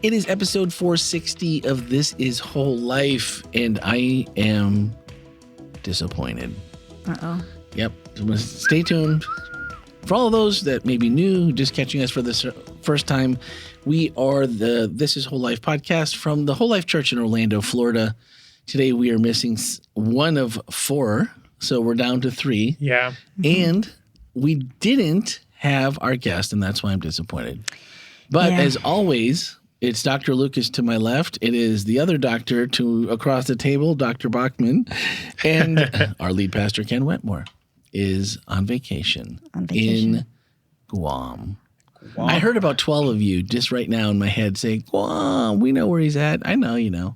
It is episode 460 of This Is Whole Life, and I am disappointed. Uh-oh. Yep. So stay tuned. For all of those that may be new, just catching us for the first time, we are the This Is Whole Life podcast from the Whole Life Church in Orlando, Florida. Today we are missing one of four, so we're down to three. Yeah. And we didn't have our guest, and that's why I'm disappointed. But as always, it's Dr. Lucas to my left. It is the other doctor to across the table, Dr. Bachman, and our lead pastor, Ken Wetmore, is on vacation in Guam. I heard about 12 of you just right now in my head say, Guam, we know where he's at. I know, you know.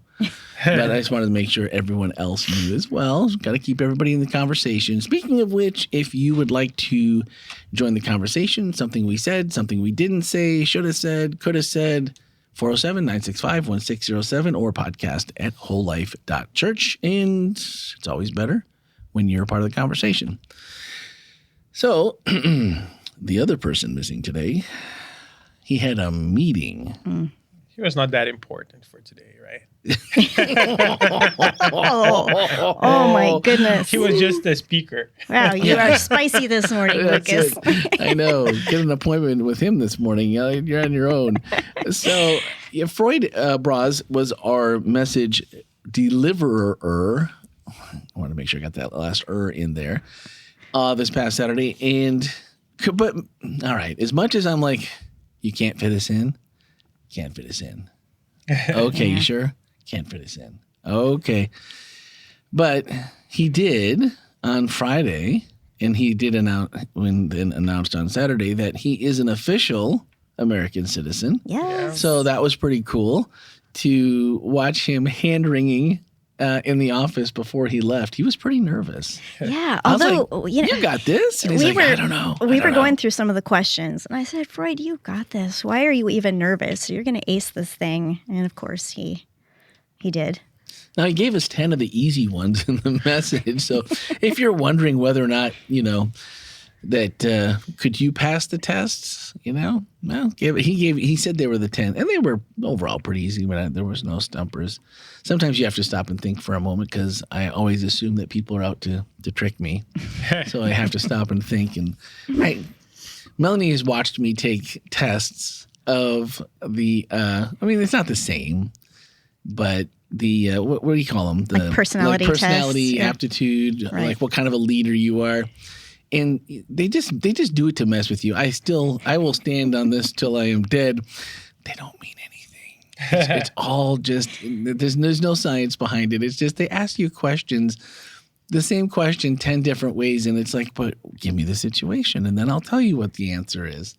But I just wanted to make sure everyone else knew as well. Got to keep everybody in the conversation. Speaking of which, if you would like to join the conversation, something we said, something we didn't say, should have said, could have said, 407-965-1607 or podcast at wholelife.church. And it's always better when you're a part of the conversation. So the other person missing today, he had a meeting. He was not that important for today, right? Oh my goodness. He was just a speaker. Wow, you are spicy this morning, Lucas. I know. Get an appointment with him this morning. You're on your own. So Freud Braz was our message deliverer. I want to make sure I got that last in there this past Saturday. But all right, as much as I'm like, you can't fit us in. Can't fit us in. Okay, you sure? Can't fit us in. Okay. But he did on Friday, and he did announced on Saturday that he is an official American citizen. Yes. So that was pretty cool to watch him hand-wringing in the office before he left. He was pretty nervous. Yeah. I was Although, like, you got this? And he's like, I don't know. We were going through some of the questions, and I said, Freud, you got this. Why are you even nervous? You're going to ace this thing. And of course, he did. Now, he gave us 10 of the easy ones in the message. So if you're wondering whether or not, that could you pass the tests, well, he said they were the 10, and they were overall pretty easy, but there was no stumpers. Sometimes you have to stop and think for a moment because I always assume that people are out to trick me. So I have to stop and think. And Melanie has watched me take tests of the, it's not the same, but the, what do you call them? The personality personality, tests. aptitude, Right. like what kind of a leader you are. And they just do it to mess with you. I will stand on this till I am dead. They don't mean anything. It's all just, there's no science behind it. It's just they ask you questions, the same question 10 different ways. And it's like, but give me the situation and then I'll tell you what the answer is.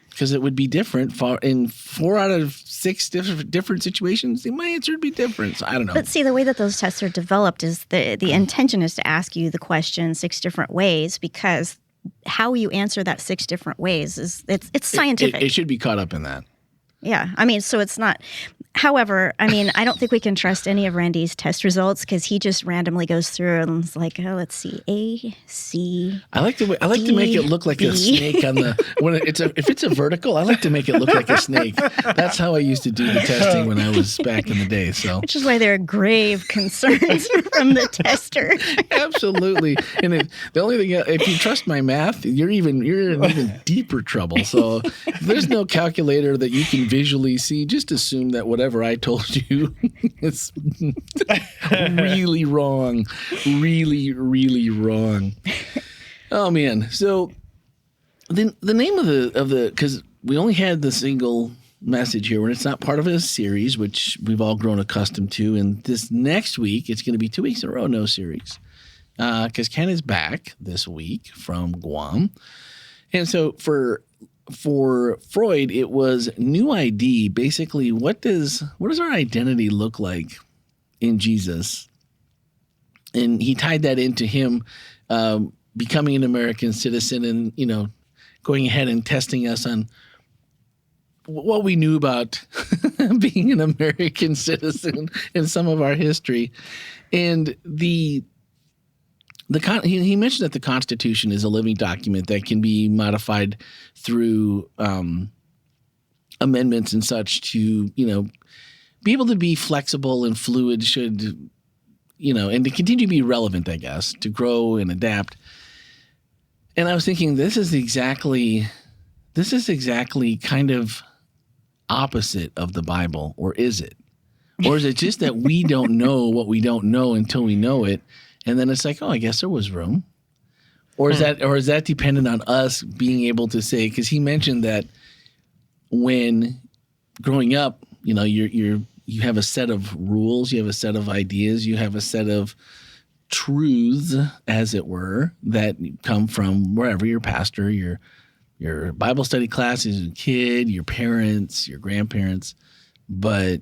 Because it would be different in 4 out of 6 different situations. My answer would be different. So I don't know. But see, the way that those tests are developed is the intention is to ask you the question 6 different ways, because how you answer that 6 different ways it's scientific. It should be caught up in that. Yeah. So it's not. However, I don't think we can trust any of Randy's test results because he just randomly goes through and is like, oh, let's see, A, C. I like to make it look like a snake on the if it's a vertical. I like to make it look like a snake. That's how I used to do the testing when I was back in the day. So, which is why there are grave concerns from the tester. Absolutely. And the only thing, if you trust my math, you're in even deeper trouble. So if there's no calculator that you can visually see, just assume that whatever I told you is really wrong. Really, really wrong. Oh man. So the name of the because we only had the single message here, and it's not part of a series, which we've all grown accustomed to. And this next week, it's going to be 2 weeks in a row, no series, because Ken is back this week from Guam, and so for Freud, it was new ID. Basically, what does our identity look like in Jesus? And he tied that into him becoming an American citizen, and going ahead and testing us on what we knew about being an American citizen and some of our history. And he mentioned that the Constitution is a living document that can be modified through amendments and such to, be able to be flexible and fluid should, and to continue to be relevant, I guess, to grow and adapt. And I was thinking, this is exactly kind of opposite of the Bible, or is it? Or is it just that we don't know what we don't know until we know it, and then it's like, oh, I guess there was room? Or is that dependent on us being able to say? Because he mentioned that when growing up, you have a set of rules, you have a set of ideas, you have a set of truths, as it were, that come from wherever, your pastor, your Bible study class as a kid, your parents, your grandparents. But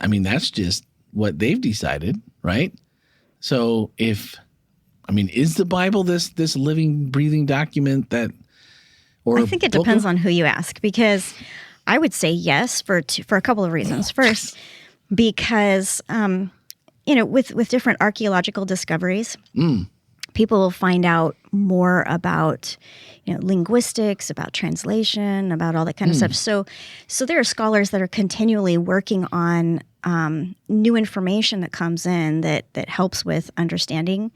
I mean, that's just what they've decided, right? So is the Bible this living, breathing document that, or I think it depends on who you ask, because I would say yes for a couple of reasons. First, because with different archaeological discoveries, people will find out more about linguistics, about translation, about all that kind of stuff. So there are scholars that are continually working on new information that comes in that helps with understanding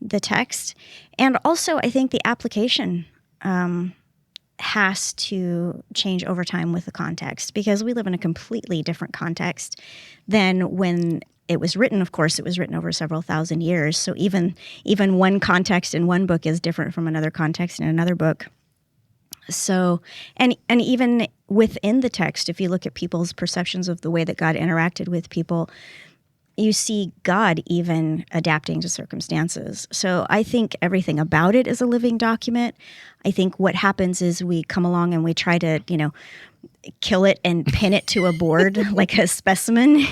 the text. And also, I think the application has to change over time with the context, because we live in a completely different context than when it was written. Of course, it was written over several thousand years. So even one context in one book is different from another context in another book. So, and even within the text, if you look at people's perceptions of the way that God interacted with people, you see God even adapting to circumstances. So I think everything about it is a living document. I think what happens is we come along and we try to, kill it and pin it to a board like a specimen,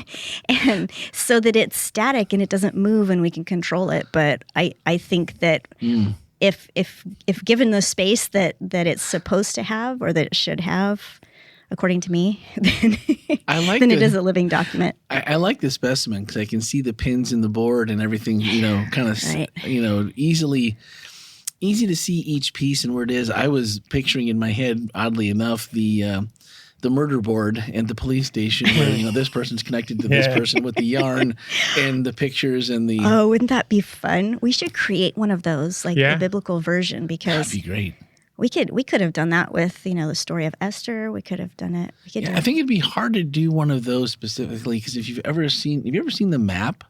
and so that it's static and it doesn't move and we can control it. But I think that if given the space that it's supposed to have, or that it should have, according to me, then it is a living document. I like the specimen because I can see the pins in the board and everything, kind of, right. Easy to see each piece and where it is. I was picturing in my head, oddly enough, the murder board and the police station where, this person's connected to this person with the yarn and the pictures and the... Oh, wouldn't that be fun? We should create one of those, the biblical version, because... That'd be great. We could have done that with, the story of Esther. We could have done it. I think it'd be hard to do one of those specifically, because have you ever seen the map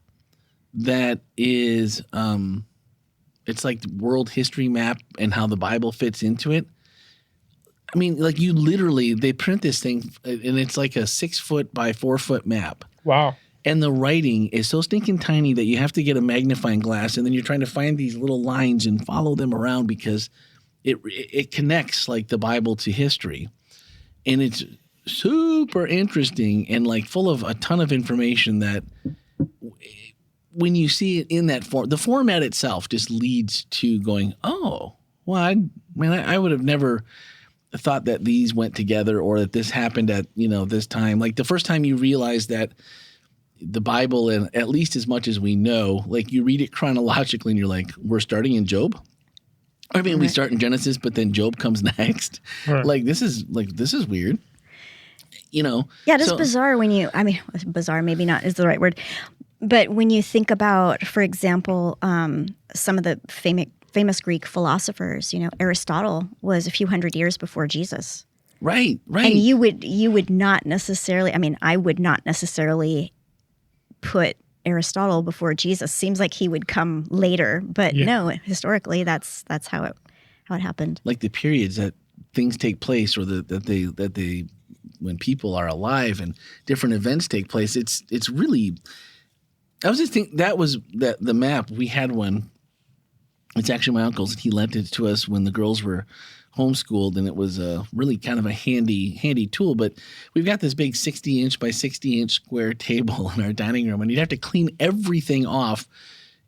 that is, it's like the world history map and how the Bible fits into it? I mean, you literally, they print this thing and it's like a 6-foot by 4-foot map. Wow. And the writing is so stinking tiny that you have to get a magnifying glass, and then you're trying to find these little lines and follow them around, because it connects the Bible to history. And it's super interesting and full of a ton of information that when you see it in that form, the format itself just leads to going, oh, well, I would have never thought that these went together, or that this happened at, this time. The first time you realize that the Bible, and at least as much as we know, you read it chronologically and you're like, we're starting in Job. I mean, we start in Genesis, but then Job comes next. Right. This is weird. Yeah, it is bizarre bizarre maybe not is the right word. But when you think about, for example, some of the famous Greek philosophers, Aristotle was a few hundred years before Jesus. Right. And you would not necessarily, I would not necessarily put Aristotle before Jesus. Seems like he would come later, but no, historically that's how it happened. The periods that things take place, or that they when people are alive and different events take place, it's really. I was just thinking that the map, we had one. It's actually my uncle's, and he lent it to us when the girls were homeschooled, and it was really kind of a handy tool. But we've got this big 60-inch by 60-inch square table in our dining room, and you'd have to clean everything off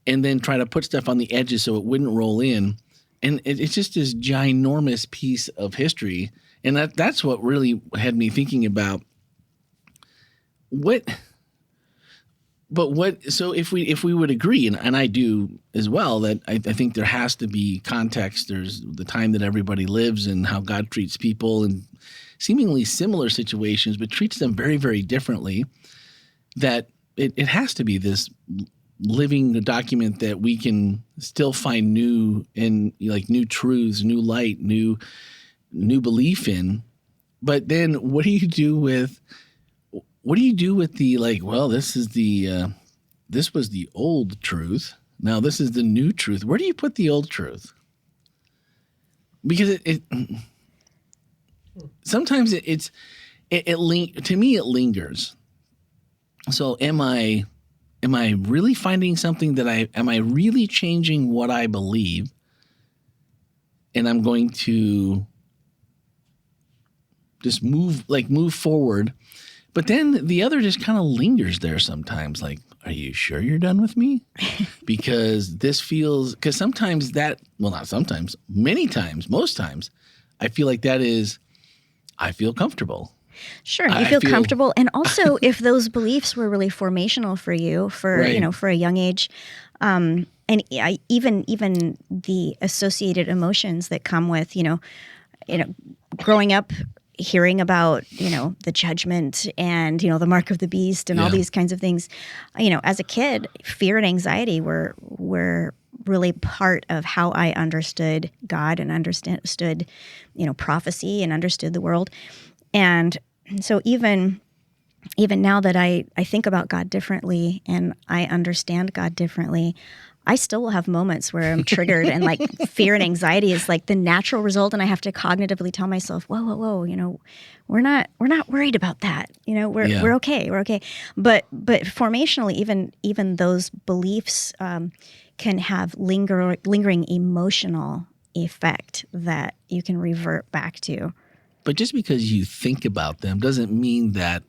and then try to put stuff on the edges so it wouldn't roll in. And it's just this ginormous piece of history. And that's what really had me thinking about so if we would agree, and I do as well, that I think there has to be context. There's the time that everybody lives and how God treats people, and seemingly similar situations, but treats them very, very differently, that it has to be this living document that we can still find new truths, new light, new belief in. But then what do you do with the this was the old truth. Now this is the new truth. Where do you put the old truth? Because sometimes to me it lingers. So am I really finding something am I really changing what I believe? And I'm going to just move forward. But then the other just kind of lingers there sometimes. Like, are you sure you're done with me? Because sometimes not sometimes, many times, most times, I feel like I feel comfortable. Sure, you feel comfortable. And also, if those beliefs were really formational for you for a young age, and even the associated emotions that come with, growing up, hearing about, the judgment and, the mark of the beast and all these kinds of things, as a kid, fear and anxiety were really part of how I understood God and understood, prophecy and understood the world. And so even now that I think about God differently and I understand God differently, I still will have moments where I'm triggered and like fear and anxiety is like the natural result, and I have to cognitively tell myself, whoa, we're not worried about that. We're okay. But formationally, even those beliefs can have lingering emotional effect that you can revert back to. But just because you think about them doesn't mean that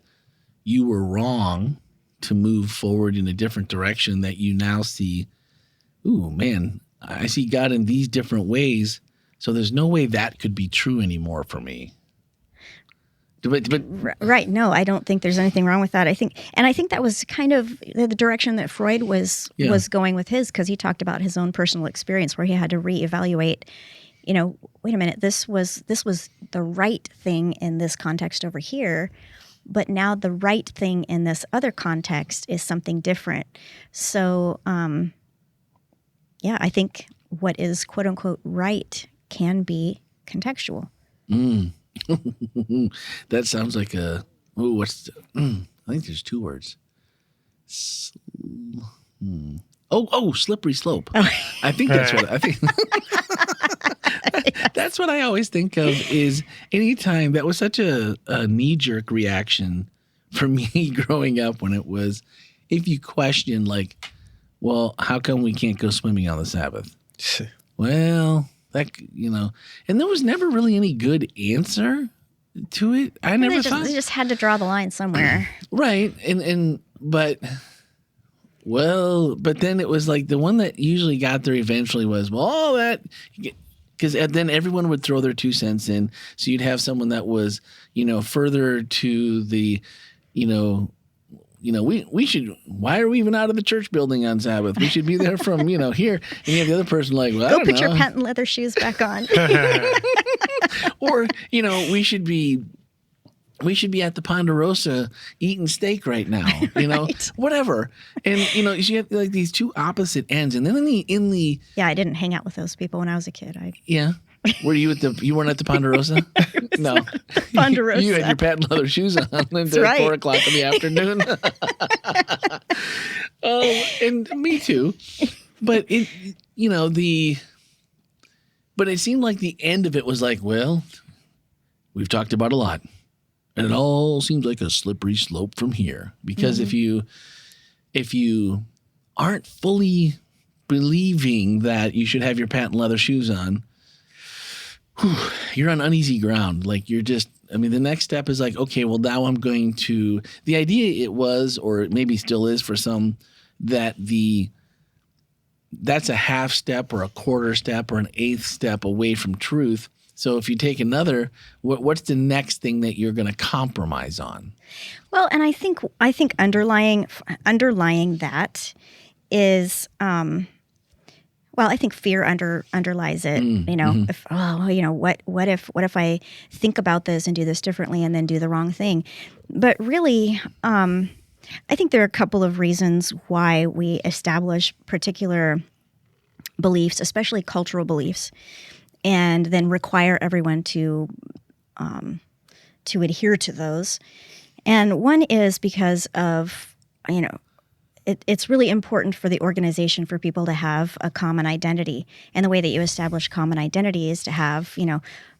you were wrong to move forward in a different direction, that you now see, ooh, man, I see God in these different ways, so there's no way that could be true anymore for me. But right. No, I don't think there's anything wrong with that. I think that was kind of the direction that Freud was going with his, because he talked about his own personal experience where he had to reevaluate, wait a minute, this was the right thing in this context over here, but now the right thing in this other context is something different. So, I think what is quote unquote right can be contextual. That sounds like I think there's two words. Slippery slope. Oh. I think that's what I think. That's what I always think of is anytime that was such a knee-jerk reaction for me growing up when it was, if you question like, well, how come we can't go swimming on the Sabbath? Well, and there was never really any good answer to it. They just had to draw the line somewhere. Right. But then it was like the one that usually got there eventually was, because then everyone would throw their 2 cents in. So you'd have someone that was, further to the, we should, why are we even out of the church building on Sabbath? We should be there from, here. And you have the other person like, well, go put your patent leather shoes back on. Or, we should be at the Ponderosa eating steak right now, Right. Whatever. And, you have like these two opposite ends. And then in the Yeah, I didn't hang out with those people when I was a kid. Yeah. Were you you weren't at the Ponderosa? No. Ponderosa. You had your patent leather shoes on until right. 4 o'clock in the afternoon. And me too. But but it seemed like the end of it was like, well, we've talked about a lot. And it all seems like a slippery slope from here. Because if you aren't fully believing that you should have your patent leather shoes on, you're on uneasy ground. Like you're just, the next step is like, okay, well now I'm going to, the idea it was, or it maybe still is for some, that that's a half step or a quarter step or an eighth step away from truth. So if you take another, what's the next thing that you're going to compromise on? Well, and I think underlying that is, Well, I think fear underlies it. What if I think about this and do this differently and then do the wrong thing? But really, I think there are a couple of reasons why we establish particular beliefs, especially cultural beliefs, and then require everyone to adhere to those. And one is because of, it's really important for the organization for people to have a common identity. And the way that you establish common identity is to have,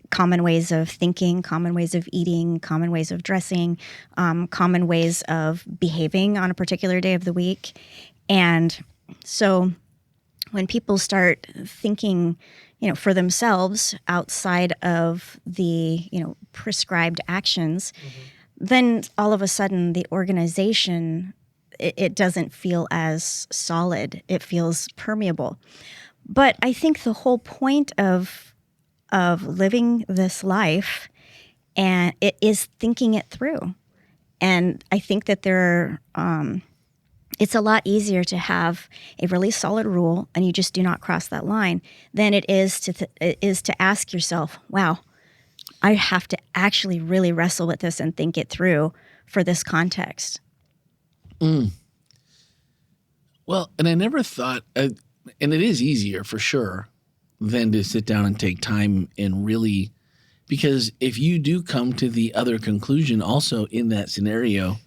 common ways of thinking, common ways of eating, common ways of dressing, common ways of behaving on a particular day of the week. And so when people start thinking, for themselves outside of the, prescribed actions, then all of a sudden the organization, it doesn't feel as solid. It feels permeable. But I think the whole point of living this life, and it is thinking it through. And I think that it's a lot easier to have a really solid rule, and you just do not cross that line, than it is to ask yourself, wow, I have to actually really wrestle with this and think it through for this context. Well, and I never thought, and it is easier for sure than to sit down and take time and really, because if you do come to the other conclusion also in that scenario,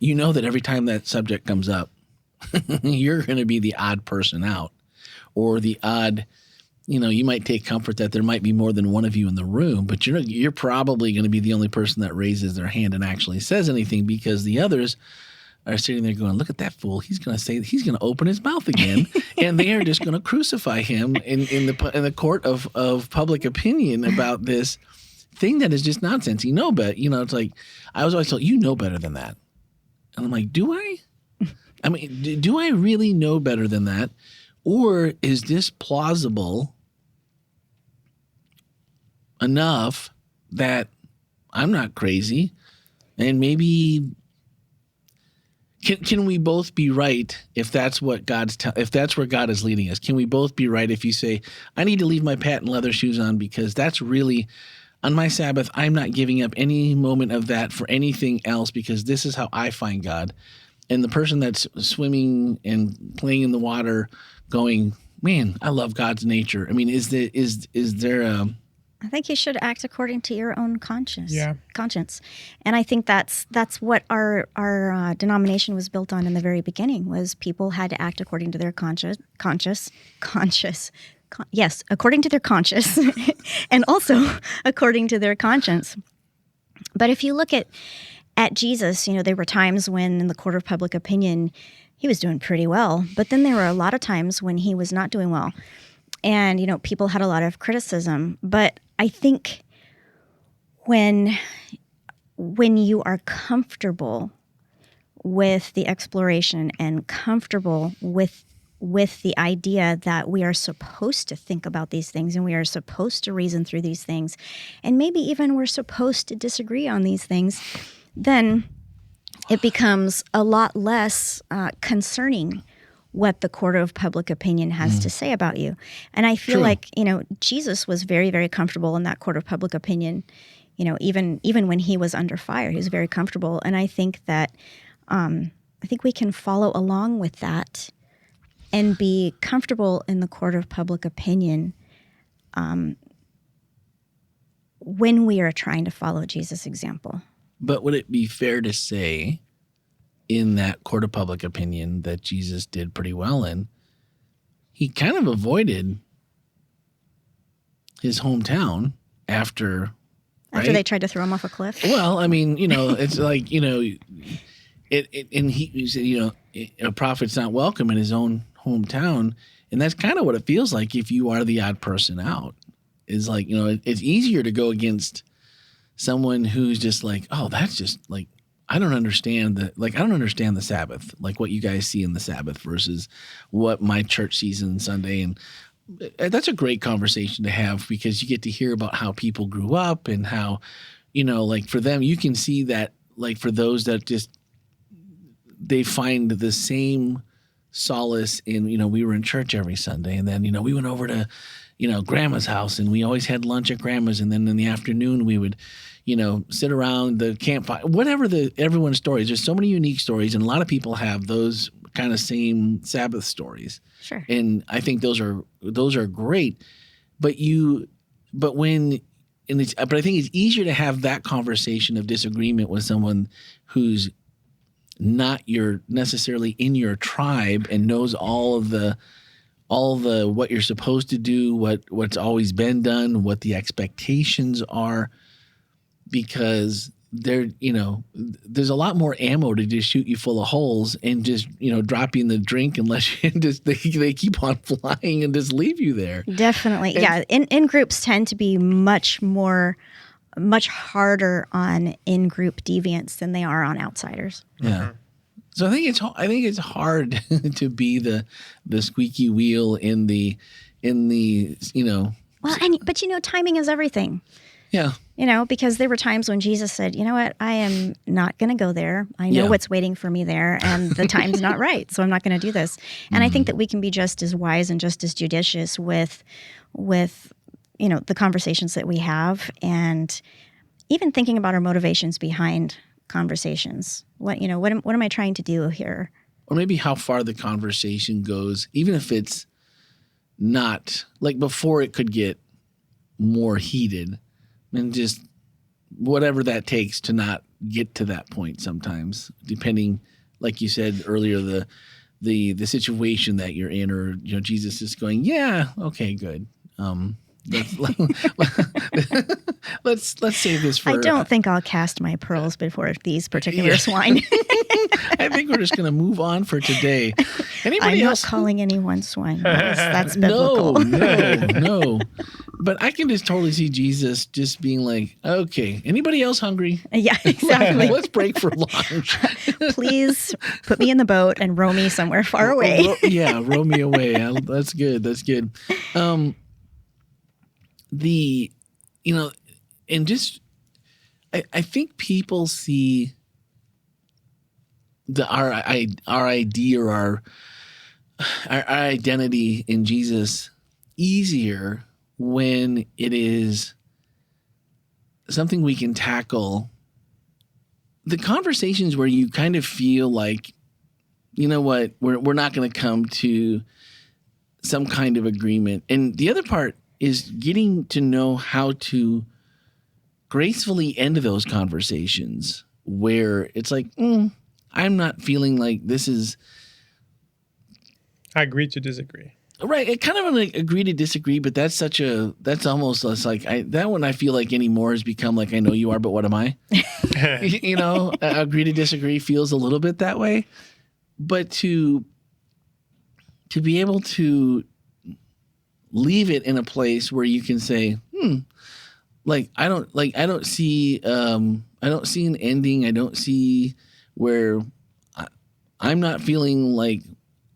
you know that every time that subject comes up, you're going to be the odd person out, or the odd, you might take comfort that there might be more than one of you in the room, but you're probably going to be the only person that raises their hand and actually says anything, because the others are sitting there going, look at that fool. He's going to open his mouth again, and they are just going to crucify him in the court of public opinion about this thing that is just nonsense. But it's like, I was always told, you know better than that. And I'm like, do I? I mean, do I really know better than that? Or is this plausible enough that I'm not crazy, and maybe can we both be right if that's what if that's where God is leading us? Can we both be right if you say, I need to leave my patent leather shoes on because that's really, on my Sabbath, I'm not giving up any moment of that for anything else because this is how I find God. And the person that's swimming and playing in the water going, man, I love God's nature. I mean, is there a... I think you should act according to your own conscience. Yeah. And I think that's what our denomination was built on in the very beginning, was people had to act according to their according to their conscience, and also according to their conscience. But if you look at Jesus, there were times when in the court of public opinion, he was doing pretty well, but then there were a lot of times when he was not doing well. And, people had a lot of criticism. But I think when you are comfortable with the exploration and comfortable with the idea that we are supposed to think about these things and we are supposed to reason through these things, and maybe even we're supposed to disagree on these things, then it becomes a lot less concerning what the court of public opinion has to say about you. And I feel like, Jesus was very, very comfortable in that court of public opinion. Even when he was under fire, he was very comfortable. And I think that, I think we can follow along with that and be comfortable in the court of public opinion when we are trying to follow Jesus' example. But would it be fair to say, in that court of public opinion that Jesus did pretty well in, he kind of avoided his hometown after they tried to throw him off a cliff? Well, I mean, it's like, and he said, a prophet's not welcome in his own hometown. And that's kind of what it feels like if you are the odd person out. Is like, it's easier to go against someone who's just like, oh, that's just like, I don't understand the Sabbath, like what you guys see in the Sabbath versus what my church sees on Sunday. And that's a great conversation to have, because you get to hear about how people grew up and how, like for them, you can see that, like for those that just, they find the same solace in, we were in church every Sunday, and then, we went over to, grandma's house, and we always had lunch at grandma's, and then in the afternoon we would, sit around the campfire, whatever everyone's stories. There's so many unique stories, and a lot of people have those kind of same Sabbath stories. Sure. And I think those are great, but I think it's easier to have that conversation of disagreement with someone who's not necessarily in your tribe and knows all the what you're supposed to do, what's always been done, what the expectations are, because there's a lot more ammo to just shoot you full of holes and just drop you in the drink unless you they keep on flying and just leave you there. Definitely. Yeah. In groups tend to be much harder on in-group deviants than they are on outsiders. Yeah. So I think it's hard to be the squeaky wheel in the Well, but timing is everything. Yeah. Because there were times when Jesus said, you know what, I am not going to go there. I know what's waiting for me there, and the time's not right, so I'm not going to do this. And I think that we can be just as wise and just as judicious with the conversations that we have, and even thinking about our motivations behind conversations. What am I trying to do here? Or maybe how far the conversation goes, even if it's not like before it could get more heated, and just whatever that takes to not get to that point sometimes, depending, like you said earlier, the situation that you're in, or Jesus is going, yeah, okay, good. Let's save this for. I don't think I'll cast my pearls before these particular swine. I think we're just going to move on for today. Anybody I'm else? Not calling anyone swine. That's biblical. No. But I can just totally see Jesus just being like, okay, anybody else hungry? Yeah, exactly. Let's break for lunch. Please put me in the boat and row me somewhere far away. Row me away. That's good. And just, I think people see our idea or our identity in Jesus easier when it is something we can tackle. The conversations where you kind of feel like, you know what, we're not going to come to some kind of agreement. And the other part is getting to know how to gracefully end those conversations where it's like, I'm not feeling like this is. I agree to disagree. Right. I kind of agree to disagree, but that's almost less like that one I feel like anymore has become like, I know you are, but what am I? Agree to disagree feels a little bit that way. But to be able to leave it in a place where you can say, I don't see an ending. I don't see where I'm not feeling like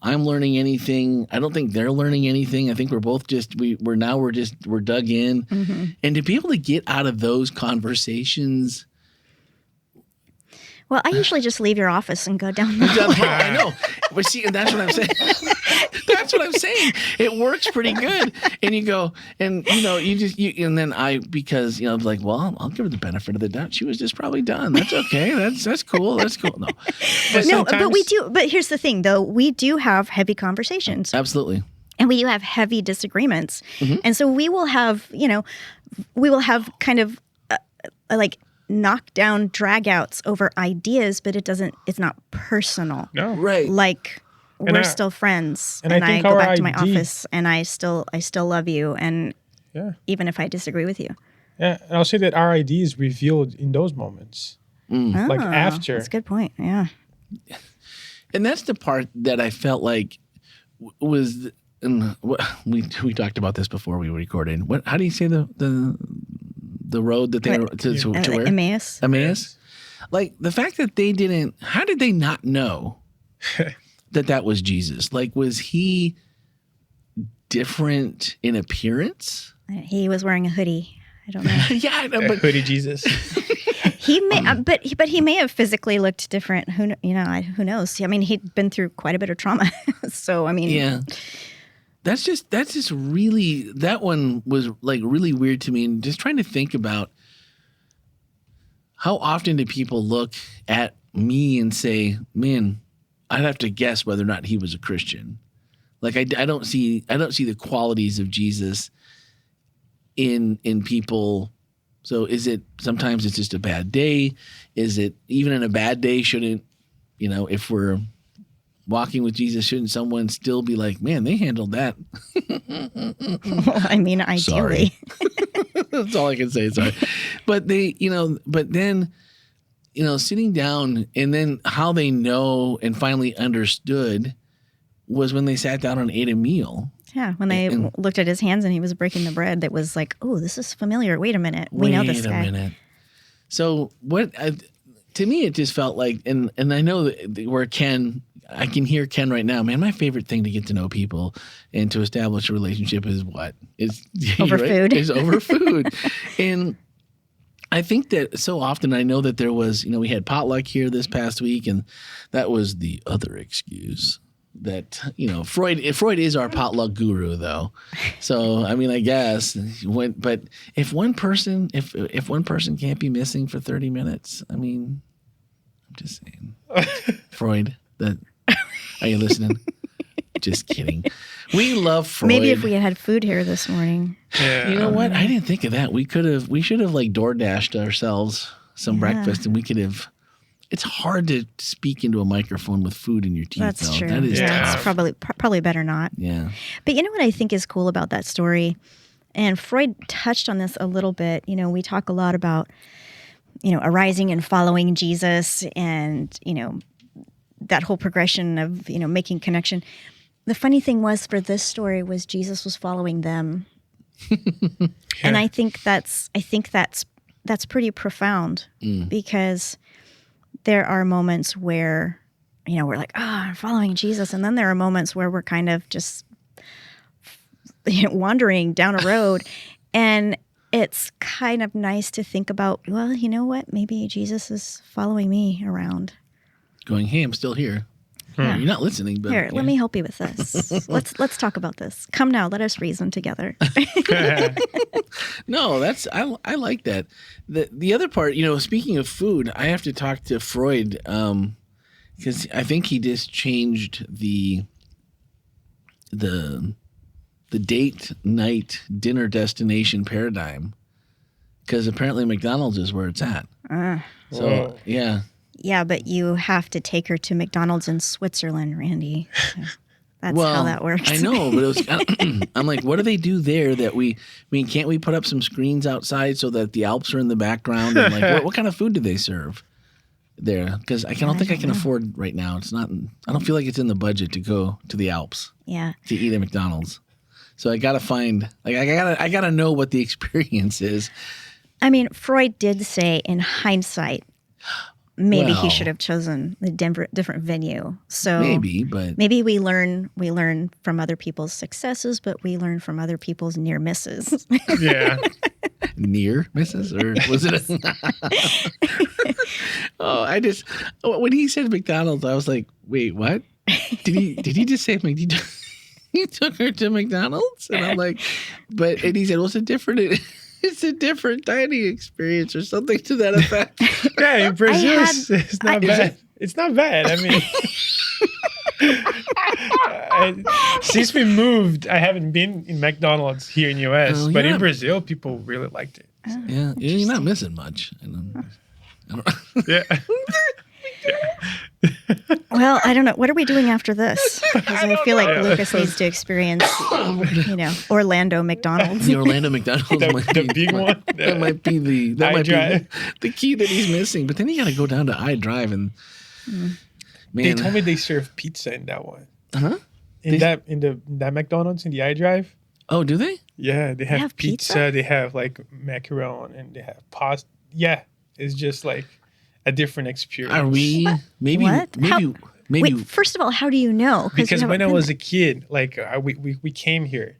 I'm learning anything. I don't think they're learning anything. I think we're both we're dug in. Mm-hmm. And to be able to get out of those conversations. Well, I usually just leave your office and go down the hall. I know. But see, and that's what I'm saying. That's what I'm saying. It works pretty good. And you go, and and then because I'm like, well, I'll give her the benefit of the doubt. She was just probably done. That's okay. That's cool. That's cool. No. But we do. But here's the thing, though. We do have heavy conversations. Absolutely. And we do have heavy disagreements. Mm-hmm. And so we will have kind of like knockdown dragouts over ideas, but it's not personal. No. Right. Like we're still friends, and I go back to my office, and I still love you, and even if I disagree with you. Yeah, and I'll say that our ID is revealed in those moments, like after. That's a good point. Yeah. And that's the part that I felt like was. And we talked about this before we recorded. How do you say the road that they were to where? Emmaus. Emmaus? Like the fact that they didn't, how did they not know that was Jesus? Like, was he different in appearance? He was wearing a hoodie. I don't know. Yeah, I know, but hoodie Jesus. He may, but he may have physically looked different. Who knows? I mean, he'd been through quite a bit of trauma, so I mean, yeah. That's just really, that one was like really weird to me, and just trying to think about how often do people look at me and say, "Man, I'd have to guess whether or not he was a Christian." Like I don't see the qualities of Jesus in people. So is it sometimes it's just a bad day? Is it even in a bad day? Shouldn't, if we're walking with Jesus, shouldn't someone still be like, man, they handled that? Well, I mean, ideally. That's all I can say. Sorry. But then, sitting down and then how they know and finally understood was when they sat down and ate a meal. Yeah, when they looked at his hands and he was breaking the bread, that was like, oh, this is familiar. Wait a minute. We know this guy. Wait a minute. So to me, it just felt like, and I know that where Ken, I can hear Ken right now, man, my favorite thing to get to know people and to establish a relationship is what? Over food. Is over food. And I think that so often I know that there was, we had potluck here this past week, and that was the other excuse. That Freud is our potluck guru, though. So I mean, I guess but if one person can't be missing for 30 minutes, I mean, I'm just saying, Freud. Are you listening? Just kidding. We love Freud. Maybe if we had food here this morning. Yeah. You know what? I didn't think of that. We should have like DoorDashed ourselves some breakfast, and we could have. It's hard to speak into a microphone with food in your teeth. That's true. That is It's probably better not. Yeah. But you know what I think is cool about that story? And Freud touched on this a little bit. We talk a lot about, arising and following Jesus and, that whole progression of, making connection. The funny thing was for this story was Jesus was following them. And I think that's pretty profound because there are moments where, we're like, I'm following Jesus. And then there are moments where we're kind of just wandering down a road. And it's kind of nice to think about, well, you know what? Maybe Jesus is following me around. Going, hey, I'm still here. Yeah. You're not listening, but here, let me help you with this. Let's talk about this. Come now, let us reason together. No, I like that. The other part, speaking of food, I have to talk to Freud because I think he just changed the date night dinner destination paradigm because apparently McDonald's is where it's at. So yeah. Yeah, but you have to take her to McDonald's in Switzerland, Randy. So that's how that works. I know, but it was. I'm like, what do they do there that can't we put up some screens outside so that the Alps are in the background? And like, what kind of food do they serve there? Because I don't think I can afford right now. It's not. I don't feel like it's in the budget to go to the Alps. Yeah. To eat at McDonald's. So I gotta find. Like, I gotta know what the experience is. I mean, Freud did say in hindsight. Maybe he should have chosen a different venue. So maybe we learn from other people's successes, but we learn from other people's near misses. Yeah. Near misses, or was it? When he said McDonald's, I was like, wait, what? Did he just say McDonald's? He took her to McDonald's, and I'm like, and he said, well, it's a different dining experience or something to that effect. Yeah, in Brazil, it's not bad. It's not bad. I mean, since we moved, I haven't been in McDonald's here in U.S., but in Brazil, people really liked it. So. Yeah, you're not missing much. I don't Yeah. Well, I don't know. What are we doing after this? Because I feel like Lucas needs to experience, Orlando McDonald's. The Orlando McDonald's the big one. That might be the key that he's missing. But then you got to go down to iDrive and man, they told me they serve pizza in that one. Huh? In that McDonald's in the iDrive. Oh, do they? Yeah, they have pizza. They have like macaron and they have pasta. Yeah, it's just like a different experience. Are we maybe? What? Maybe. Wait, first of all, how do you know? Because when I was a kid, like we came here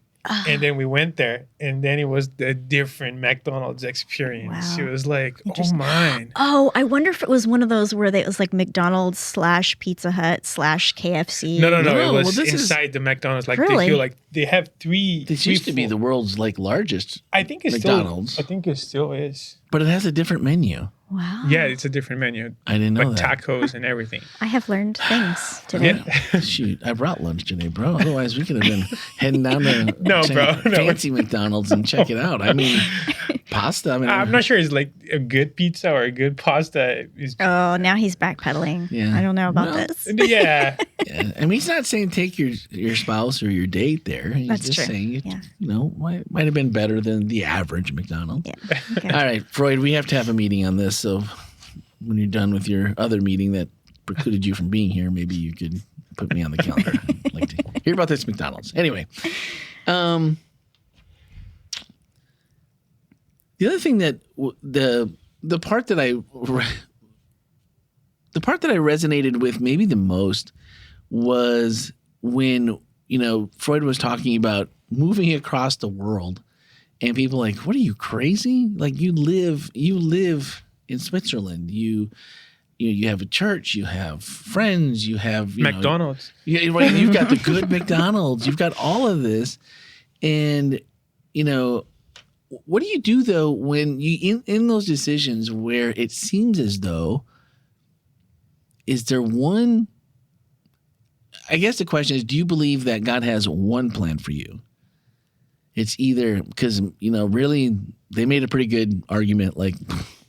And then we went there, and then it was a different McDonald's experience. Wow. It was like, oh man. Oh, I wonder if it was one of those where it was like McDonald's / Pizza Hut / KFC. No. No, It well, was this inside the McDonald's. Like Really? they feel like they have three. This three used to be full- the world's like largest, I think it's McDonald's. Still, I think it still is. but it has a different menu. Wow. Yeah, it's a different menu. I didn't know Like that. tacos and everything. I have learned things today. Yeah. Shoot, I brought lunch today, bro. Otherwise, we could have been heading down to No, bro, no. fancy McDonald's and check it out. I mean, pasta. I mean, I'm not sure it's like a good pizza or a good pasta. Is Oh, now he's backpedaling. Yeah. I don't know about Well, this. yeah. Yeah. I mean, he's not saying take your spouse or your date there. He's That's just true. saying it, Yeah. might have been better than the average McDonald's. Yeah. Okay. All right, Freud, we have to have a meeting on this. So when you're done with your other meeting that precluded you from being here, maybe you could put me on the calendar. I'd like to hear about this McDonald's. Anyway, the other thing that the part that I resonated with maybe the most was when Freud was talking about moving across the world, and people like, what are you, crazy? Like you live in Switzerland. You have a church, you have friends, you have McDonald's. Right, you've got the good McDonald's, you've got all of this, and what do you do though when you in those decisions where it seems as though, is there one? I guess the question is, do you believe that God has one plan for you? It's either because really they made a pretty good argument, like,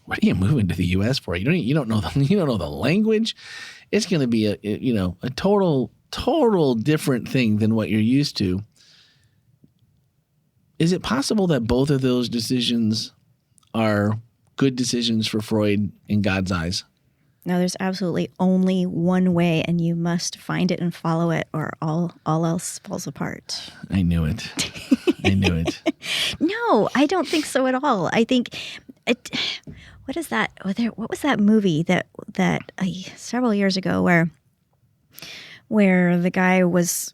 what are you moving to the U.S. for? You don't know the language. It's going to be a total different thing than what you're used to. Is it possible that both of those decisions are good decisions for Freud in God's eyes? No, there's absolutely only one way, and you must find it and follow it, or all else falls apart. I knew it. I knew it. No, I don't think so at all. I think it. What is that? What was that movie that several years ago where the guy was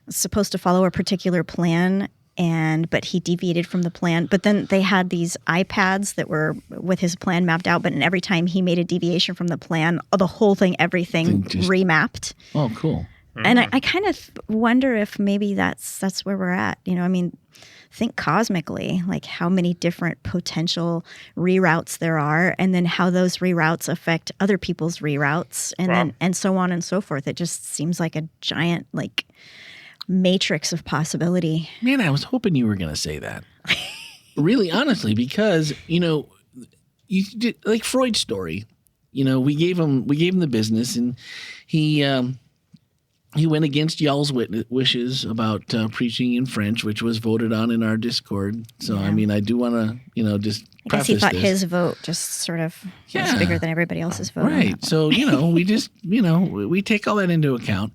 supposed to follow a particular plan, but he deviated from the plan. But then they had these iPads that were with his plan mapped out. But every time he made a deviation from the plan, the whole thing, everything remapped. Oh, cool. And I kind of wonder if maybe that's where we're at. Think cosmically, like how many different potential reroutes there are, and then how those reroutes affect other people's reroutes, and so on and so forth. It just seems like a giant matrix of possibility. Man, I was hoping you were going to say that. Really, honestly, because you did, like Freud's story. We gave him the business, and he went against y'all's wishes about preaching in French, which was voted on in our Discord. So, yeah. I mean, I do want to, just I guess he thought his vote just sort of was bigger than everybody else's vote. Right. So, we just, we take all that into account.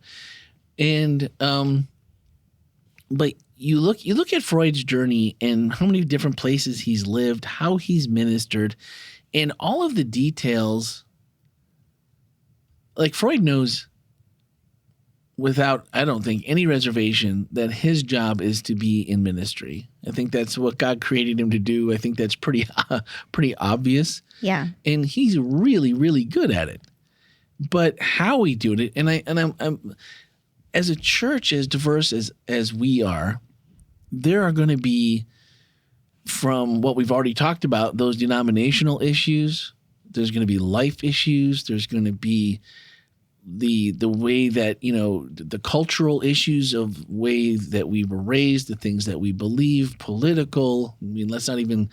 And, but you look at Freud's journey and how many different places he's lived, how he's ministered, and all of the details. Like Freud knows, without, I don't think, any reservation, that his job is to be in ministry. I think that's what God created him to do. I think that's pretty obvious. Yeah. And he's really, really good at it. But how we do it, and I'm as a church as diverse as we are, there are going to be, from what we've already talked about, those denominational issues. There's going to be life issues. There's going to be the way that, the cultural issues of ways that we were raised, the things that we believe, political. I mean, let's not even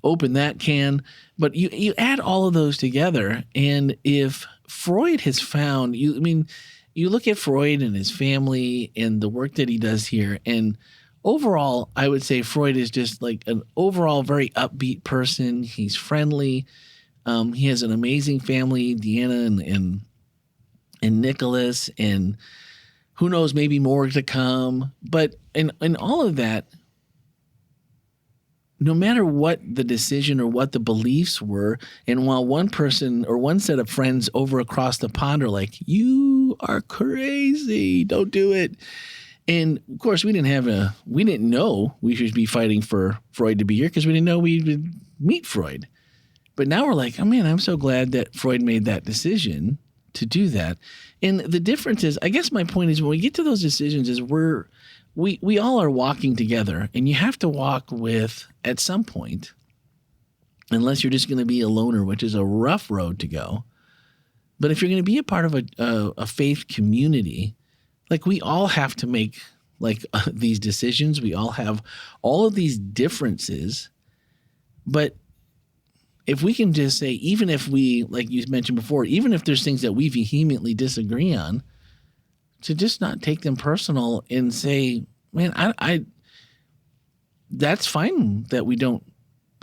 open that can. But you add all of those together, and if Freud has found, you look at Freud and his family and the work that he does here, and overall, I would say Freud is just like an overall very upbeat person. He's friendly. He has an amazing family, Deanna and Nicholas, and who knows, maybe more to come. But in all of that, no matter what the decision or what the beliefs were, and while one person or one set of friends over across the pond are like, you are crazy, don't do it. And of course, we didn't know we should be fighting for Freud to be here because we didn't know we would meet Freud. But now we're like, oh man, I'm so glad that Freud made that decision to do that. And the difference is, I guess my point is when we get to those decisions is we all are walking together, and you have to walk with, at some point, unless you're just going to be a loner, which is a rough road to go. But if you're going to be a part of a faith community, like we all have to make these decisions. We all have all of these differences. But if we can just say, even if we, like you mentioned before, even if there's things that we vehemently disagree on, to just not take them personal and say, man, I that's fine that we don't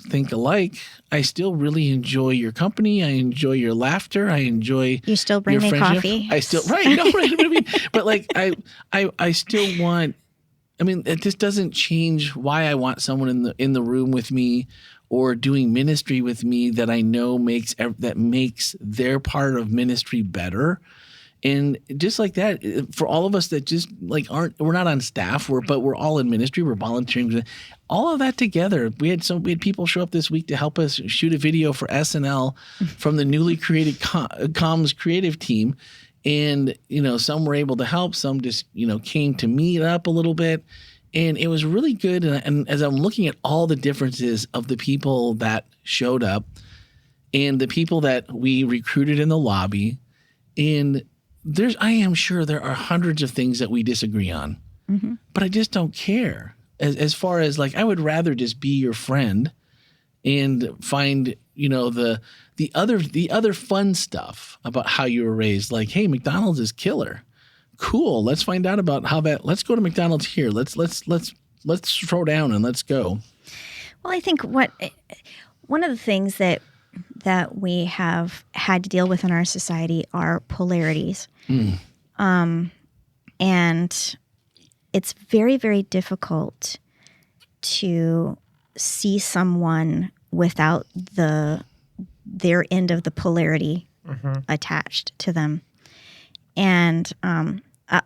think alike. I still really enjoy your company. I enjoy your laughter. I enjoy you still bring me friendship. coffee. I still right. No, right. I mean, but like I still want. I mean, it just doesn't change why I want someone in the room with me or doing ministry with me that I know makes their part of ministry better. And just like that, for all of us that just we're not on staff, but we're all in ministry, we're volunteering, all of that together. We had people show up this week to help us shoot a video for SNL from the newly created comms creative team. And, some were able to help, some just, came to meet up a little bit. And it was really good. And as I'm looking at all the differences of the people that showed up and the people that we recruited in the lobby, and I am sure there are hundreds of things that we disagree on, but I just don't care. As far as I would rather just be your friend and find, the other fun stuff about how you were raised. Like, hey, McDonald's is killer. Cool. Let's find out about let's go to McDonald's here. Let's throw down and let's go. Well, I think one of the things that we have had to deal with in our society are polarities. And it's very, very difficult to see someone without their end of the polarity attached to them. And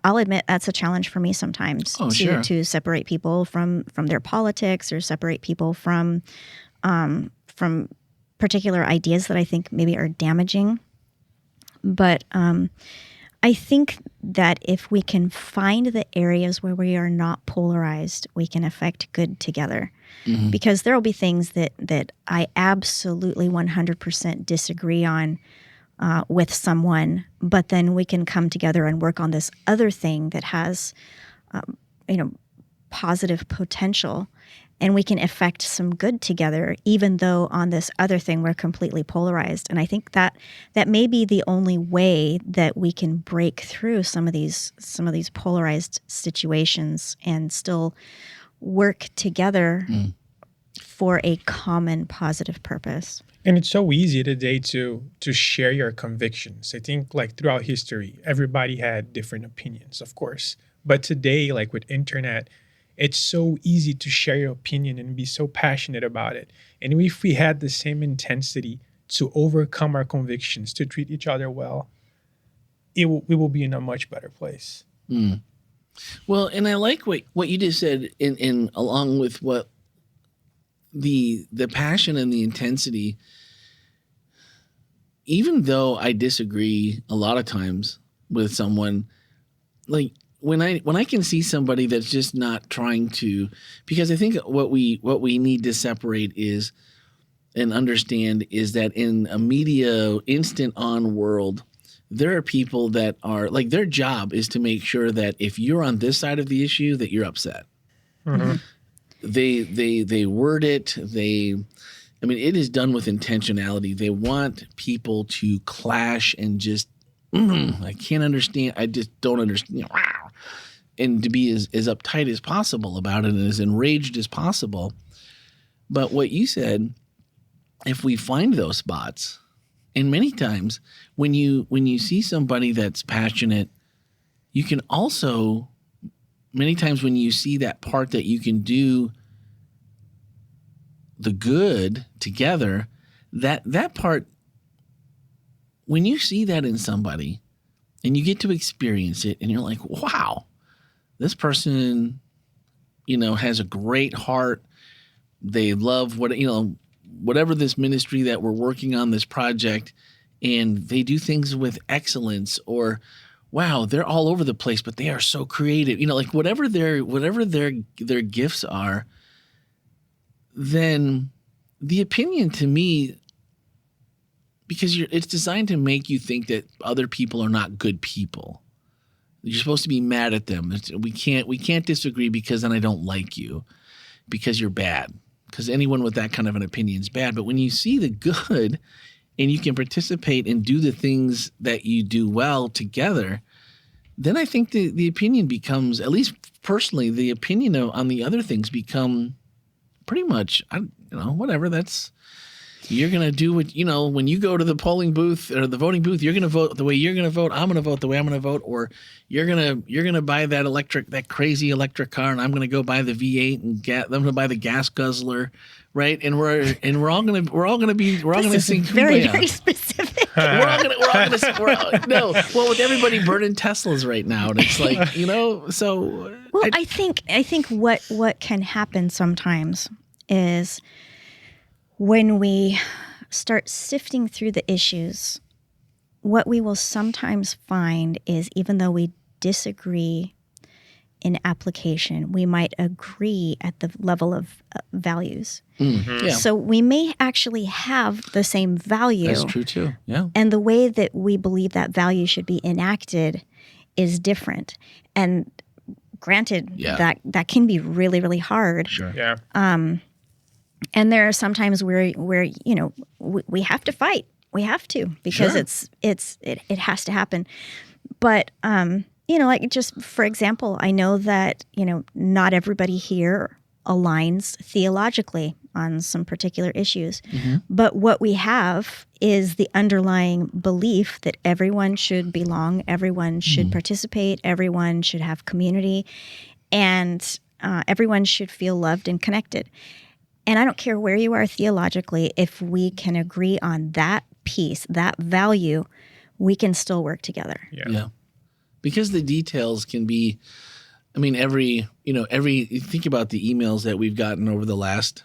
I'll admit that's a challenge for me sometimes to separate people from their politics or separate people from particular ideas that I think maybe are damaging. But I think that if we can find the areas where we are not polarized, we can affect good together. Because there will be things that I absolutely 100% disagree on with someone, but then we can come together and work on this other thing that has, positive potential, and we can affect some good together, even though on this other thing we're completely polarized. And I think that may be the only way that we can break through some of these polarized situations and still work together for a common positive purpose. And it's so easy today to share your convictions. I think throughout history, everybody had different opinions, of course. But today, with internet, it's so easy to share your opinion and be so passionate about it. And if we had the same intensity to overcome our convictions, to treat each other well, we will be in a much better place. Well, and I like what you just said in along with what the passion and the intensity. Even though I disagree a lot of times with someone, when I can see somebody that's just not trying to, because I think what we need to separate is and understand is that in a media instant on world, there are people that are their job is to make sure that if you're on this side of the issue that you're upset. They word it. It is done with intentionality. They want people to clash and just, I can't understand. I just don't understand. And to be as uptight as possible about it and as enraged as possible. But what you said, if we find those spots, and many times when you see somebody that's passionate, you can also, many times when you see that part that you can do the good together, that part, when you see that in somebody and you get to experience it and you're like, wow, this person, has a great heart. They love whatever this ministry that we're working on, this project, and they do things with excellence, or wow, they're all over the place, but they are so creative. Like whatever their gifts are, then the opinion to me, because it's designed to make you think that other people are not good people. You're supposed to be mad at them. We can't disagree because then I don't like you because you're bad. Because anyone with that kind of an opinion is bad. But when you see the good and you can participate and do the things that you do well together, then I think the opinion becomes, at least personally, the opinion on the other things become pretty much, whatever. That's, you're going to do what, when you go to the polling booth or the voting booth, you're going to vote the way you're going to vote. I'm going to vote the way I'm going to vote. Or you're going to buy that crazy electric car, and I'm going to go buy the V8 and I'm going to buy the gas guzzler. Right. And we're all going to sing very, Kumbaya. very specific. With everybody burning Teslas right now. And it's like, so. Well, I think what can happen sometimes is when we start sifting through the issues, what we will sometimes find is, even though we disagree in application, we might agree at the level of values. Mm-hmm. Yeah. So we may actually have the same value. That's true too. Yeah. And the way that we believe that value should be enacted is different. And granted, that can be really, really hard. Sure. Yeah. And there are some times where we have to fight. We have to, because it has to happen. But like, just for example, I know that not everybody here aligns theologically on some particular issues. Mm-hmm. But what we have is the underlying belief that everyone should belong, everyone should participate, everyone should have community, and everyone should feel loved and connected. And I don't care where you are theologically, if we can agree on that piece, that value, we can still work together. Yeah. Because the details can be, you think about the emails that we've gotten over the last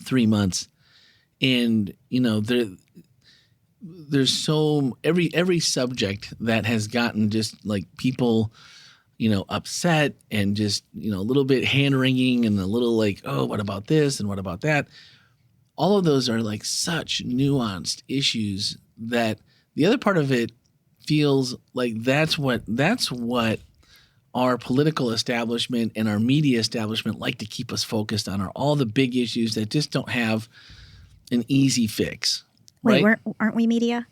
3 months, and there's so every subject that has gotten just like people upset and just a little bit hand wringing and a little like, oh, what about this and what about that? All of those are like such nuanced issues that the other part of it feels like that's what our political establishment and our media establishment like to keep us focused on, are all the big issues that just don't have an easy fix. Wait, right? aren't we media?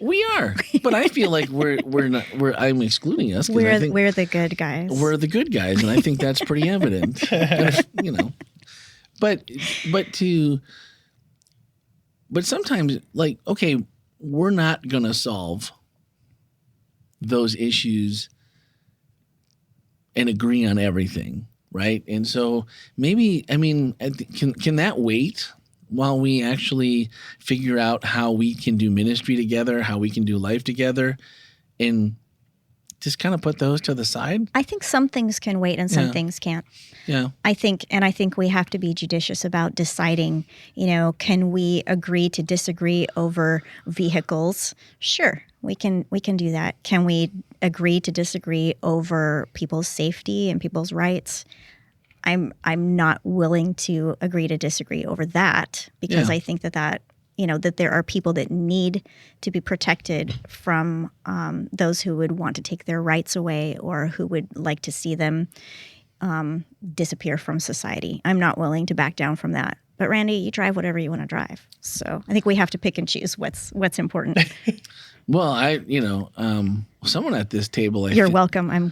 We are, but I feel like we're not. I'm excluding us. We're the good guys. We're the good guys, and I think that's pretty evident. But sometimes, like, okay, we're not gonna solve those issues and agree on everything, right? And so maybe, can that wait while we actually figure out how we can do ministry together, how we can do life together, and just kind of put those to the side? I think some things can wait and some things can't. Yeah. I think we have to be judicious about deciding, can we agree to disagree over vehicles? Sure, we can do that. Can we agree to disagree over people's safety and people's rights? I'm not willing to agree to disagree over that, because I think that that there are people that need to be protected from those who would want to take their rights away, or who would like to see them disappear from society. I'm not willing to back down from that. But Randy, you drive whatever you want to drive. So I think we have to pick and choose what's important. Well, someone at this table. You're welcome.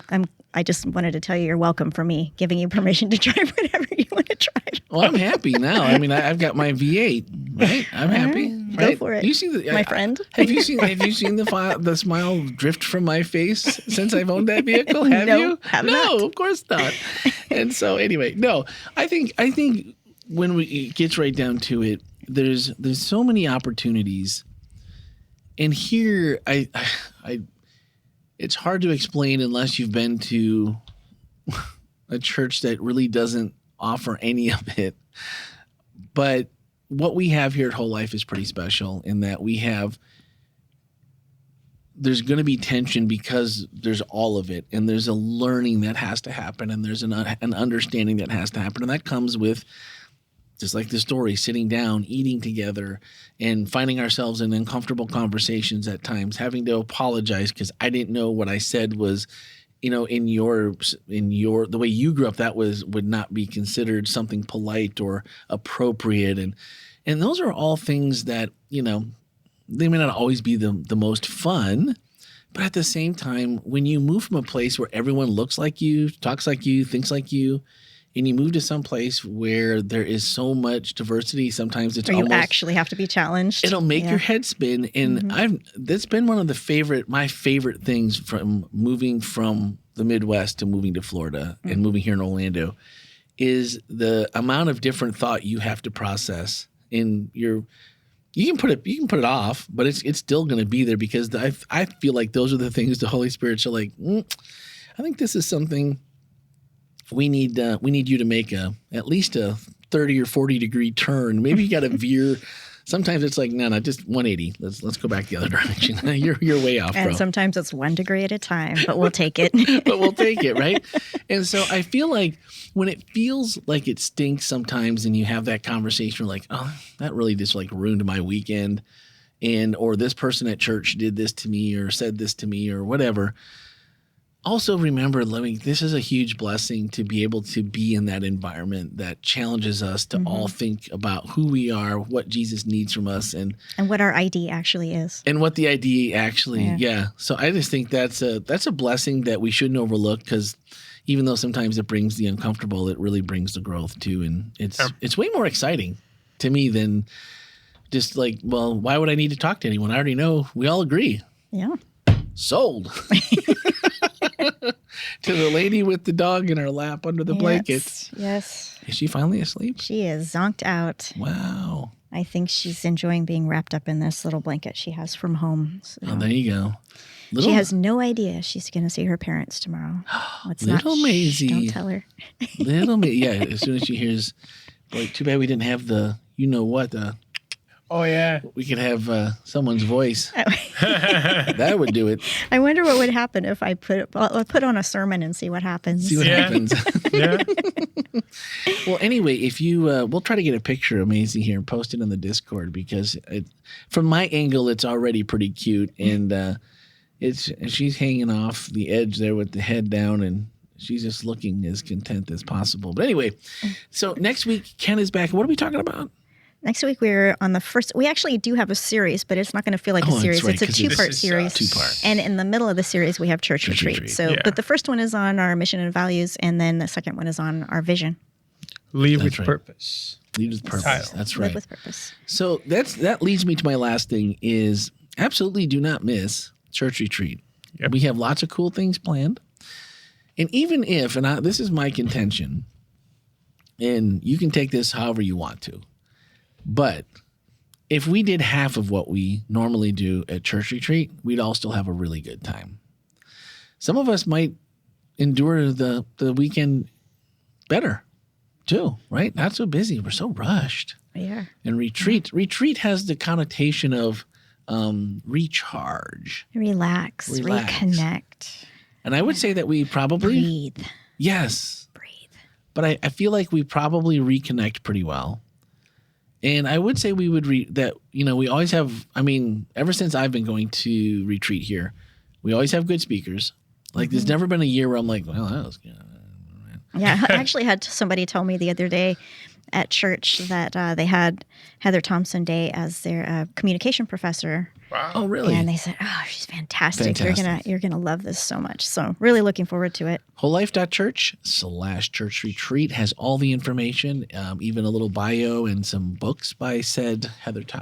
I just wanted to tell you you're welcome for me giving you permission to drive whatever you want to drive. Well, I'm happy now. I've got my V8, right? I'm happy. Go right? for it. You see my friend. Have you seen the smile drift from my face since I've owned that vehicle? Have you? Have no, not. Of course not. And so anyway, no. I think when it gets right down to it, there's so many opportunities. And here, it's hard to explain unless you've been to a church that really doesn't offer any of it. But what we have here at Whole Life is pretty special in that there's going to be tension because there's all of it, and there's a learning that has to happen, and there's an understanding that has to happen. And that comes with, just like the story, sitting down, eating together, and finding ourselves in uncomfortable conversations at times, having to apologize because I didn't know what I said was, in the way you grew up, that would not be considered something polite or appropriate. And those are all things that, they may not always be the most fun, but at the same time, when you move from a place where everyone looks like you, talks like you, thinks like you, and you move to some place where there is so much diversity, sometimes it's you actually have to be challenged. It'll make your head spin. And that's been one of my favorite things from moving from the Midwest to moving to Florida and moving here in Orlando is the amount of different thought you have to process in your. You can put it off, but it's still going to be there because I feel like those are the things the Holy Spirit's are like, I think this is something we need you to make at least a 30 or 40 degree turn. Maybe you got to veer. Sometimes it's like, no, just 180. Let's go back the other direction. You're way off, bro. And sometimes it's 1 degree at a time, but we'll take it. But we'll take it, right? And so I feel like when it feels like it stinks sometimes and you have that conversation, you're like, oh, that really just like ruined my weekend. Or this person at church did this to me or said this to me or whatever. Also remember, this is a huge blessing to be able to be in that environment that challenges us to all think about who we are, what Jesus needs from us, and what our ID actually is. And what the ID actually, yeah. So I just think that's a blessing that we shouldn't overlook because even though sometimes it brings the uncomfortable, it really brings the growth too. And it's way more exciting to me than just like, well, why would I need to talk to anyone? I already know. We all agree. Yeah. Sold. To the lady with the dog in her lap under the blanket. Yes. Is she finally asleep? She is zonked out. Wow. I think she's enjoying being wrapped up in this little blanket she has from home. So. Oh, there you go. She has no idea she's going to see her parents tomorrow. Little Maisie. Don't tell her. Little Maisie. Yeah, as soon as she hears, boy, too bad we didn't have the, oh, yeah. We could have someone's voice. That would do it. I wonder what would happen if I put on a sermon and see what happens. See what happens. Yeah. Well, anyway, if you, we'll try to get a picture of Maisie here and post it on the Discord because from my angle, it's already pretty cute. And she's hanging off the edge there with the head down and she's just looking as content as possible. But anyway, so next week, Ken is back. What are we talking about? Next week, we're on the first. We actually do have a series, but it's not going to feel like a series. Right, it's a two-part series. Two-part. And in the middle of the series, we have church retreat. So, but the first one is on our mission and values, and then the second one is on our vision. Live with purpose. Lead with purpose. That's right. Live with purpose. So that leads me to my last thing is absolutely do not miss church retreat. Yep. We have lots of cool things planned. And even if, this is my contention, and you can take this however you want to, but if we did half of what we normally do at church retreat, we'd all still have a really good time. Some of us might endure the weekend better too, right? Not so busy. We're so rushed. Yeah. And retreat has the connotation of recharge. Relax. Reconnect. And I would say that we probably... Breathe. Yes. Breathe. But I feel like we probably reconnect pretty well. And I would say we would we always have, ever since I've been going to retreat here, we always have good speakers. Like there's never been a year where I'm like, well, that was good. Yeah, I actually had somebody tell me the other day at church that they had Heather Thompson Day as their communication professor. Wow. Oh, really? And they said, "Oh, she's fantastic. You're gonna love this so much." So really looking forward to it. WholeLife.church/church retreat has all the information, even a little bio and some books by said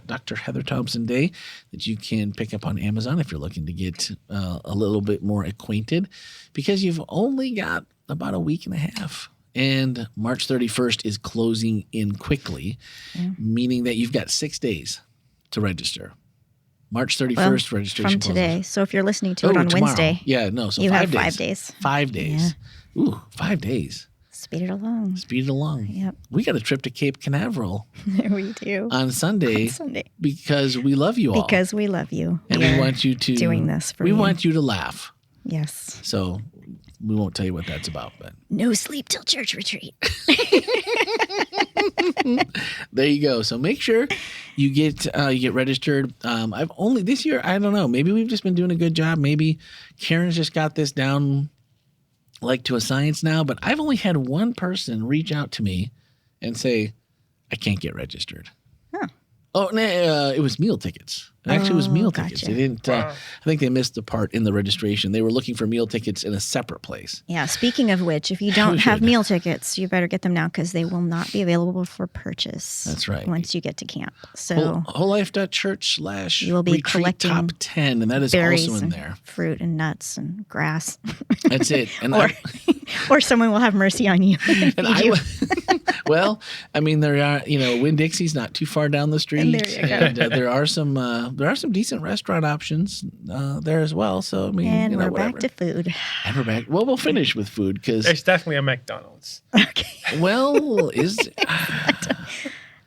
Dr. Heather Thompson Day that you can pick up on Amazon if you're looking to get a little bit more acquainted, because you've only got about a week and a half. And March 31st is closing in quickly, meaning that you've got 6 days to register. March 31st, registration from today. closes. So if you're listening to it on tomorrow. Wednesday, yeah, no, so you 5 have days. 5 days. 5 days. Ooh, 5 days. Speed it along. Speed it along. Yep. We got a trip to Cape Canaveral We do. on Sunday, because we love you all. Because we love you. And we want you to doing this for we you. want you to laugh. Yes. So we won't tell you what that's about, but No sleep till church retreat. there you go. So make sure you get registered. I've only this year, I don't know, maybe we've just been doing a good job. Maybe Karen's just got this down like to a science now, but I've only had one person reach out to me and say, I can't get registered. Huh. Oh, no, it was meal tickets. Actually, it was meal tickets. Gotcha. They didn't. I think they missed the part in the registration. They were looking for meal tickets in a separate place. Yeah. Speaking of which, if you don't have meal tickets, you better get them now because they will not be available for purchase. That's right. Once you get to camp. So wholelife.church/ you will be retreat collecting top 10, and that is berries also in and there. fruit and nuts and grass. That's it. And or someone will have mercy on you. and I well, I mean, there are, Winn-Dixie's not too far down the street. And there you go. And, there are some decent restaurant options there as well. So I mean, And we're whatever. back to food. And we're back. Well, we'll finish with food because There's definitely a McDonald's. Okay. well,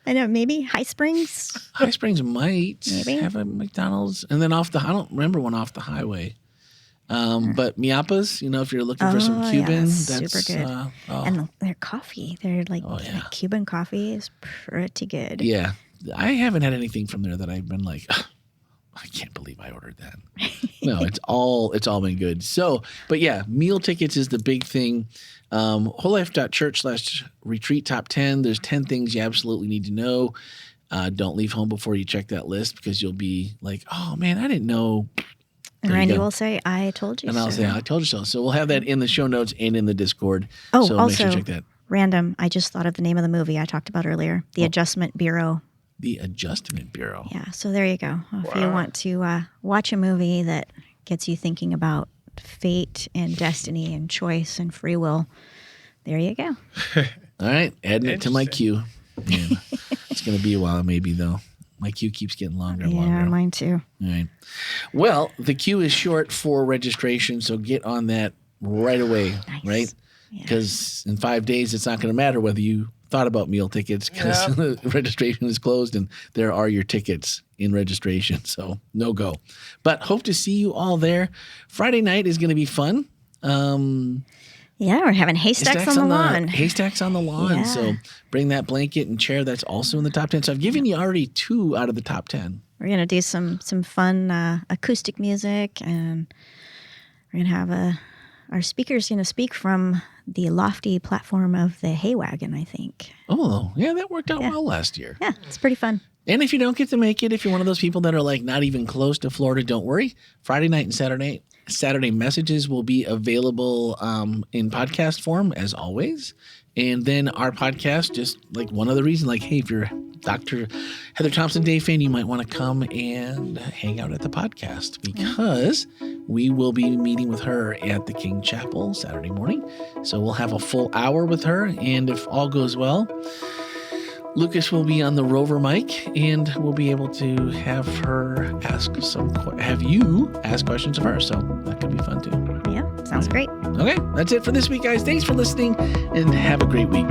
I know, maybe High Springs. High Springs might Maybe. have a McDonald's, and then I don't remember one off the highway. But Miapa's, if you're looking for some Cuban, that's super good. And their coffee, their Cuban coffee is pretty good. Yeah, I haven't had anything from there that I've been like, I can't believe I ordered that. No, it's all been good. So, but yeah, meal tickets is the big thing. wholelife.church/retreat top 10. There's 10 things you absolutely need to know. Don't leave home before you check that list because you'll be like, oh man, I didn't know. And Randy will say, I told you so. And I'll say, I told you so. So we'll have that in the show notes and in the Discord. Oh, so also, make sure you check that. Random, I just thought of the name of the movie I talked about earlier, The Adjustment Bureau. The Adjustment Bureau. Yeah, so there you go. If you want to watch a movie that gets you thinking about fate and destiny and choice and free will, there you go. All right, adding it to my queue. Man, it's going to be a while maybe, though. My queue keeps getting longer and longer. Yeah, mine too. All right. Well, the queue is short for registration, so get on that right away, right? Because in 5 days, it's not going to matter whether you thought about meal tickets because registration is closed and there are your tickets in registration. So no go. But hope to see you all there. Friday night is going to be fun. Yeah, we're having haystacks on the lawn. Haystacks on the lawn. Yeah. So bring that blanket and chair. That's also in the top 10. So I've given you already 2 out of the top 10. We're going to do some fun acoustic music, and we're going to have our speaker's going to speak from the lofty platform of the hay wagon, I think. Oh, yeah, that worked out well last year. Yeah, it's pretty fun. And if you don't get to make it, if you're one of those people that are like not even close to Florida, don't worry. Friday night and Saturday messages will be available in podcast form as always. And then our podcast, just like one other reason, like, hey, if you're Dr. Heather Thompson Day fan, you might want to come and hang out at the podcast because we will be meeting with her at the King Chapel Saturday morning. So we'll have a full hour with her. And if all goes well, Lucas will be on the rover mic and we'll be able to have you ask questions of her. So that could be fun too. Yeah, sounds great. Okay, that's it for this week, guys. Thanks for listening and have a great week.